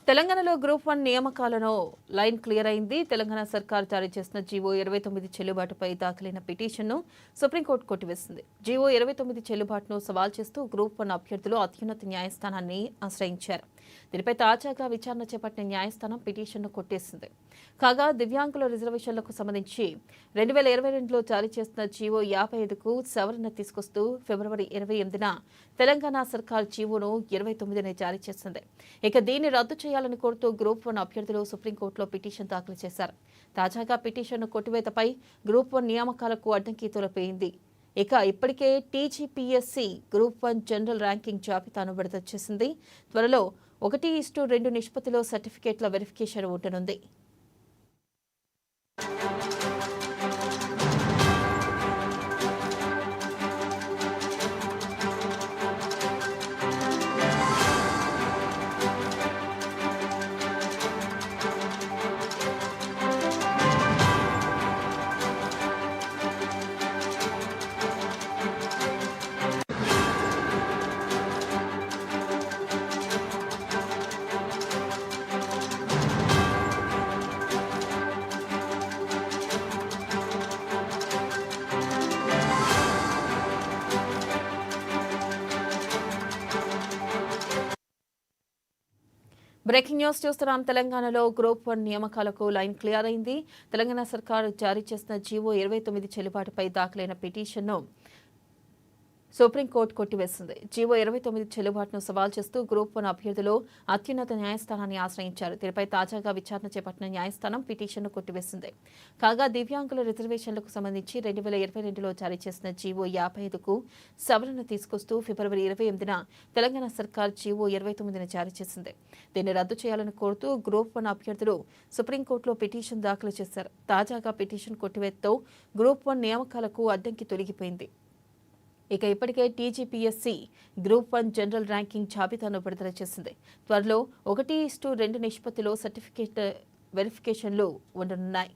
తెలంగాణలో group 1 నియామకాలను line clear అయింది. తెలంగాణ సర్కార్ జారీ చేసిన జీవో 29 చెల్లుబాటుపై దాఖలైన పిటిషన్ను సుప్రీంకోర్టు కొట్టివేసింది. జీవో 29 చెల్లుబాటును సవాల్ చేస్తూ గ్రూప్ 1 అభ్యర్థులు అత్యున్నత న్యాయస్థానాన్ని ఆశ్రయించారు. దీనిపై తాజాగా విచారణ చేపట్టిన న్యాయస్థానం పిటిషన్ను కొట్టేసింది. కాగా దివ్యాంగుల రిజర్వేషన్లకు సంబంధించి 2022లో జారీ చేసిన జీవో 55కు సవరణ తీసుకొస్తూ ఫిబ్రవరి 28న తెలంగాణ సర్కార్ జీవోను 29ని జారీ చేసింది. ఇక దీన్ని రద్దు చేయాలని కోరుతూ గ్రూప్ 1 అభ్యర్థులు సుప్రీంకోర్టులో పిటిషన్ దాఖలు చేశారు. తాజాగా పిటిషన్ కొట్టివేతపై గ్రూప్ 1 నియామకాలకు అడ్డంకి తొలగిపోయింది. ఇక ఇప్పటికే టీజీపీఎస్సీ గ్రూప్ 1 జనరల్ ర్యాంకింగ్ జాబితాను విడుదల చేసింది. త్వరలో 1:2 నిష్పత్తిలో సర్టిఫికేట్ల వెరిఫికేషన్ ఉండనుంది. బ్రేకింగ్ న్యూస్ చూస్తున్నాం. తెలంగాణలో గ్రూప్ 1 నియామకాలకు లైన్ క్లియర్ అయింది. తెలంగాణ సర్కార్ జారీ చేసిన జీవో 29 చెల్లుబాటుపై దాఖలైన పిటిషన్ను సుప్రీంకోర్టు కొట్టివేసింది. జీవో 29 చెల్లుబాటును సవాల్ చేస్తూ గ్రూప్ 1 అభ్యర్థులు అత్యున్నత న్యాయస్థానాన్ని ఆశ్రయించారు. దీనిపై తాజాగా విచారణ చేపట్టిన న్యాయస్థానం పిటిషన్ను కొట్టివేసింది. కాగా దివ్యాంగుల రిజర్వేషన్లకు సంబంధించి 2022లో జారీ చేసిన జీవో 55కు సవరణ తీసుకొస్తూ ఫిబ్రవరి 28న తెలంగాణ సర్కార్ జీవో 29ని జారీ చేసింది. దీన్ని రద్దు చేయాలని కోరుతూ గ్రూప్ 1 అభ్యర్థులు సుప్రీంకోర్టులో పిటిషన్ దాఖలు చేశారు. తాజాగా పిటిషన్ కొట్టివేతతో గ్రూప్ 1 నియామకాలకు అడ్డంకి తొలగిపోయింది. ఇక ఇప్పటికే టీజీపీఎస్సీ గ్రూప్ 1 జనరల్ ర్యాంకింగ్ జాబితాను విడుదల చేసింది. త్వరలో 1:2 నిష్పత్తిలో సర్టిఫికేట్ వెరిఫికేషన్లు ఉండనున్నాయి.